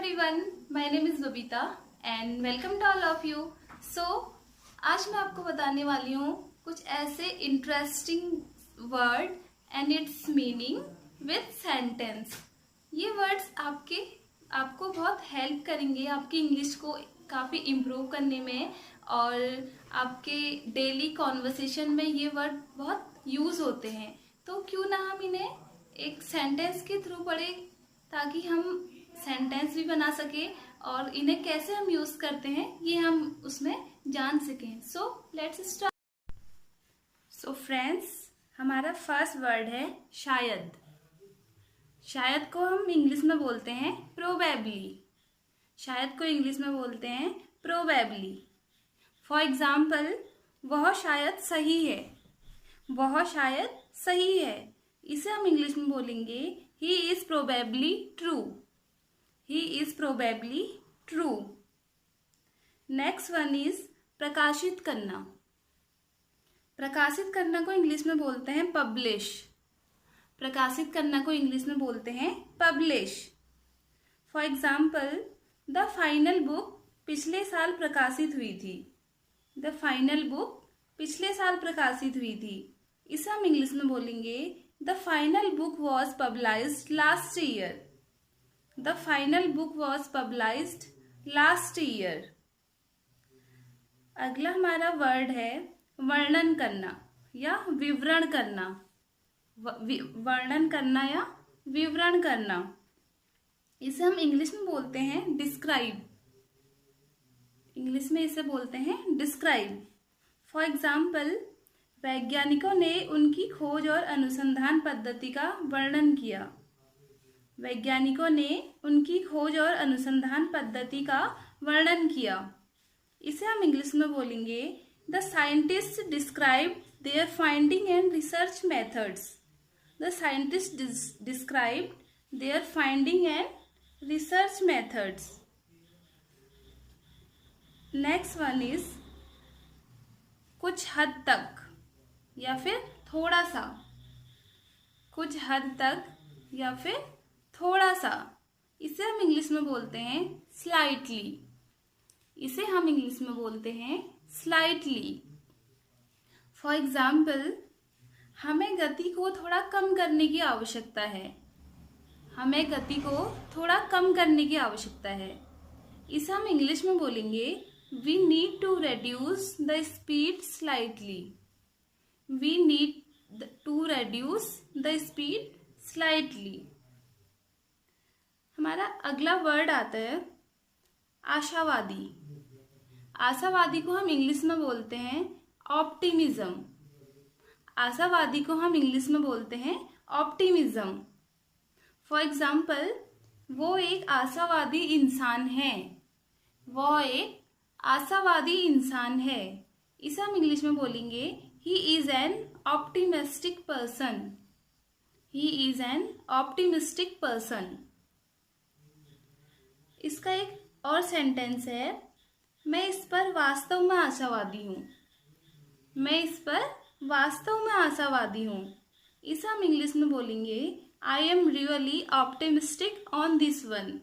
everyone, my name is Babita and welcome to all of you. So आज मैं आपको बताने वाली हूँ कुछ ऐसे interesting word and it's meaning with sentence. ये वर्ड्स आपको बहुत हेल्प करेंगे आपकी इंग्लिश को काफ़ी इम्प्रूव करने में, और आपके डेली कॉन्वर्सेशन में ये वर्ड बहुत यूज़ होते हैं। तो क्यों ना हम इन्हें एक सेंटेंस के थ्रू पढ़े ताकि हम सेंटेंस भी बना सके और इन्हें कैसे हम यूज करते हैं ये हम उसमें जान सकें। So let's start. So friends, हमारा फर्स्ट वर्ड है शायद। शायद को हम इंग्लिश में बोलते हैं प्रोबेबली। शायद को इंग्लिश में बोलते हैं प्रोबेबली। फॉर एग्जाम्पल, वह शायद सही है। वह शायद सही है, इसे हम इंग्लिश में बोलेंगे he is probably true. He is probably true. Next one is प्रकाशित करना। प्रकाशित करना को इंग्लिश में बोलते हैं पब्लिश। प्रकाशित करना को इंग्लिश में बोलते हैं publish. For example, the final book पिछले साल प्रकाशित हुई थी। द फाइनल बुक पिछले साल प्रकाशित हुई थी, इसे हम इंग्लिश में बोलेंगे the final book was published last year. The final book was published last year. अगला हमारा वर्ड है वर्णन करना या विवरण करना। वर्णन करना या विवरण करना, इसे हम इंग्लिश में बोलते हैं डिस्क्राइब। इंग्लिश में इसे बोलते हैं डिस्क्राइब। फॉर एग्जाम्पल, वैज्ञानिकों ने उनकी खोज और अनुसंधान पद्धति का वर्णन किया। वैज्ञानिकों ने उनकी खोज और अनुसंधान पद्धति का वर्णन किया, इसे हम इंग्लिश में बोलेंगे the scientist describe their finding and research methods. The scientist describe their finding and research methods. Next one is कुछ हद तक या फिर थोड़ा सा। कुछ हद तक या फिर थोड़ा सा, इसे हम इंग्लिश में बोलते हैं स्लाइटली। इसे हम इंग्लिश में बोलते हैं स्लाइटली। फॉर एग्जाम्पल, हमें गति को थोड़ा कम करने की आवश्यकता है। हमें गति को थोड़ा कम करने की आवश्यकता है, इसे हम इंग्लिश में बोलेंगे we need to reduce the speed slightly. We need to reduce the speed slightly. हमारा अगला वर्ड आता है आशावादी। आशावादी को हम इंग्लिश में बोलते हैं ऑप्टिमिज्म। आशावादी को हम इंग्लिश में बोलते हैं ऑप्टिमिज्म। फॉर एग्जाम्पल, वो एक आशावादी इंसान है। वो एक आशावादी इंसान है, इसे हम इंग्लिश में बोलेंगे he is an optimistic person. He is an optimistic person. इसका एक और सेंटेंस है, मैं इस पर वास्तव में आशावादी हूँ। मैं इस पर वास्तव में आशावादी हूँ, इसे हम इंग्लिश में बोलेंगे I am really optimistic on this one.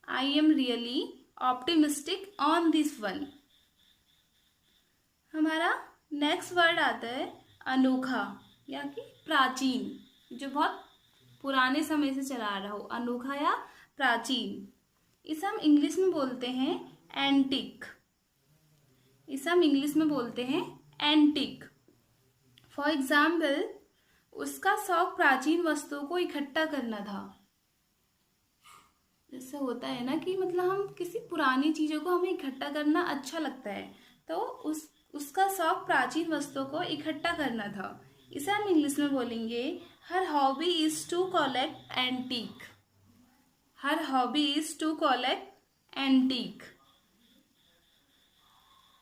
I am really optimistic on this one. हमारा नेक्स्ट वर्ड आता है अनोखा या कि प्राचीन, जो बहुत पुराने समय से चला आ रहा हो। अनोखा या प्राचीन, इसे हम इंग्लिश में बोलते हैं एंटिक। इसे हम इंग्लिश में बोलते हैं एंटिक। फॉर एग्जाम्पल, उसका शौक प्राचीन वस्तुओं को इकट्ठा करना था। जैसे होता है ना कि मतलब हम किसी पुरानी चीजों को हमें इकट्ठा करना अच्छा लगता है, तो उसका शौक प्राचीन वस्तुओं को इकट्ठा करना था, इसे हम इंग्लिश में बोलेंगे her hobby is to collect antique. Her hobby is to collect antique.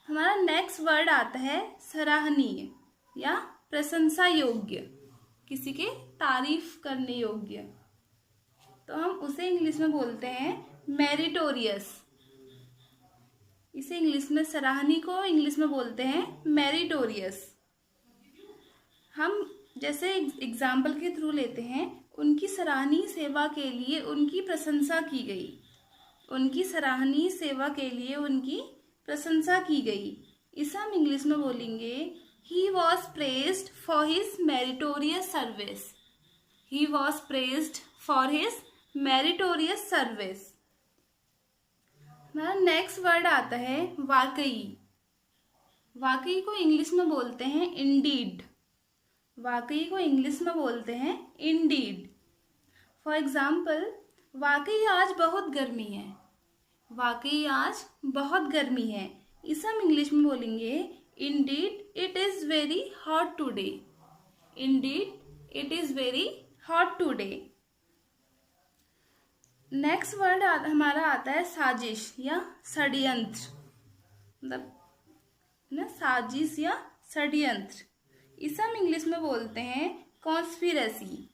हमारा नेक्स्ट वर्ड आता है सराहनीय या प्रशंसा योग्य, किसी के तारीफ करने योग्य, तो हम उसे इंग्लिश में बोलते हैं मेरिटोरियस। इसे इंग्लिश में सराहनीय को इंग्लिश में बोलते हैं मेरिटोरियस। हम जैसे एग्जाम्पल के थ्रू लेते हैं, उनकी सराहनीय सेवा के लिए उनकी प्रशंसा की गई। उनकी सराहनीय सेवा के लिए उनकी प्रशंसा की गई। इसे हम इंग्लिश में बोलेंगे he was praised for his meritorious service. He was praised for his meritorious service. हमारा नेक्स्ट वर्ड आता है वाकई। वाकई को इंग्लिश में बोलते हैं इंडीड। वाकई को इंग्लिश में बोलते हैं इंडीड। फॉर एग्जाम्पल, वाकई आज बहुत गर्मी है। वाकई आज बहुत गर्मी है। इसे हम इंग्लिश में बोलेंगे Indeed it is very hot today. Indeed it is very hot today. Next word हमारा आता है साजिश या षड्यंत्र। मतलब ना, साजिश या षड्यंत्र। इसे हम इंग्लिश में बोलते हैं कॉन्स्पिरेसी।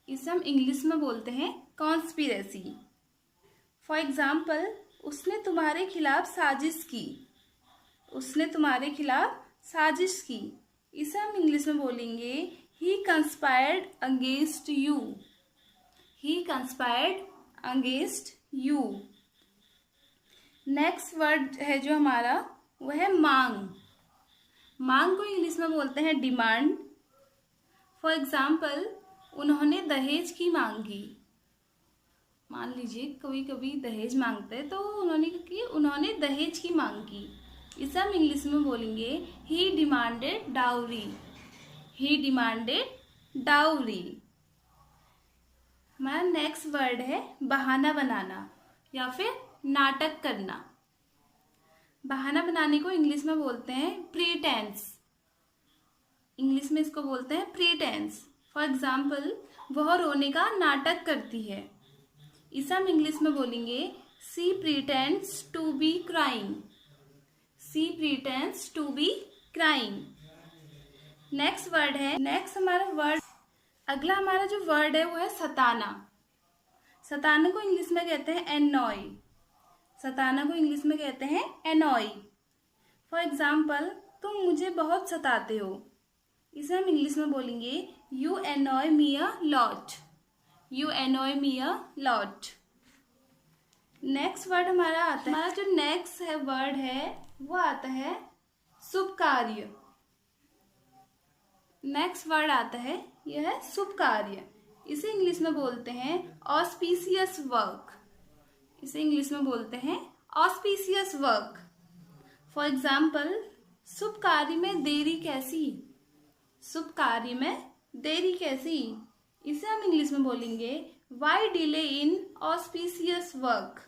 इसे हम इंग्लिश में बोलते हैं कॉन्स्पिरेसी। फॉर एग्जाम्पल, उसने तुम्हारे खिलाफ साजिश की। उसने तुम्हारे खिलाफ साजिश की। इसे हम इंग्लिश में बोलेंगे he conspired against you. He conspired against you. Next word है जो हमारा, वह है मांग। मांग को इंग्लिश में बोलते हैं डिमांड। फॉर एग्जाम्पल, उन्होंने दहेज की मांग की। मान लीजिए कभी कभी दहेज मांगते हैं, तो उन्होंने दहेज की मांग की। इसे हम इंग्लिश में बोलेंगे ही डिमांडेड डाउरी। ही डिमांडेड डाउरी। हमारा नेक्स्ट वर्ड है बहाना बनाना या फिर नाटक करना। बहाना बनाने को इंग्लिश में बोलते हैं प्रीटेंस। इंग्लिश में इसको बोलते हैं प्रीटेंस। फॉर एग्जाम्पल, वह रोने का नाटक करती है। इसे हम इंग्लिश में बोलेंगे she pretends to be crying. She pretends to be crying. Next word है, अगला हमारा जो वर्ड है वो है सताना। सताना को इंग्लिश में कहते हैं एनॉय। सताना को इंग्लिश में कहते हैं एनॉय। फॉर एग्जाम्पल, तुम मुझे बहुत सताते हो। इसे हम इंग्लिश में बोलेंगे you annoy me a lot. You annoy me a lot. Next word हमारा जो नेक्स्ट वर्ड है वो आता है शुभ कार्य। नेक्स्ट वर्ड आता है यह है शुभ कार्य। इसे इंग्लिश में बोलते हैं ऑस्पिशियस वर्क। इसे इंग्लिश में बोलते हैं ऑस्पिशियस वर्क। फॉर एग्जाम्पल, शुभ कार्य में देरी कैसी। शुभ कार्य में देरी कैसी। इसे हम इंग्लिश में बोलेंगे why delay in auspicious work.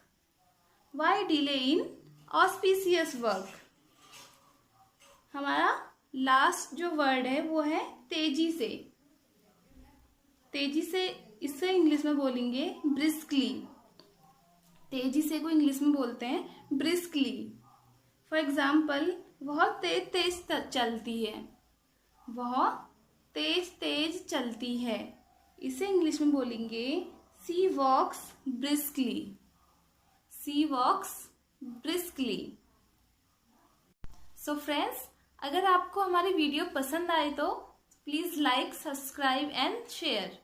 Why delay in auspicious work. हमारा लास्ट जो वर्ड है वो है तेजी से। तेजी से, इससे इंग्लिश में बोलेंगे ब्रिस्कली। तेजी से को इंग्लिश में बोलते हैं ब्रिस्कली। फॉर एग्जाम्पल, वह तेज तेज चलती है। वह तेज तेज चलती है। इसे इंग्लिश में बोलेंगे सी वॉक्स ब्रिस्कली। सी वॉक्स ब्रिस्कली। सो फ्रेंड्स, अगर आपको हमारी वीडियो पसंद आए तो please like, subscribe and share.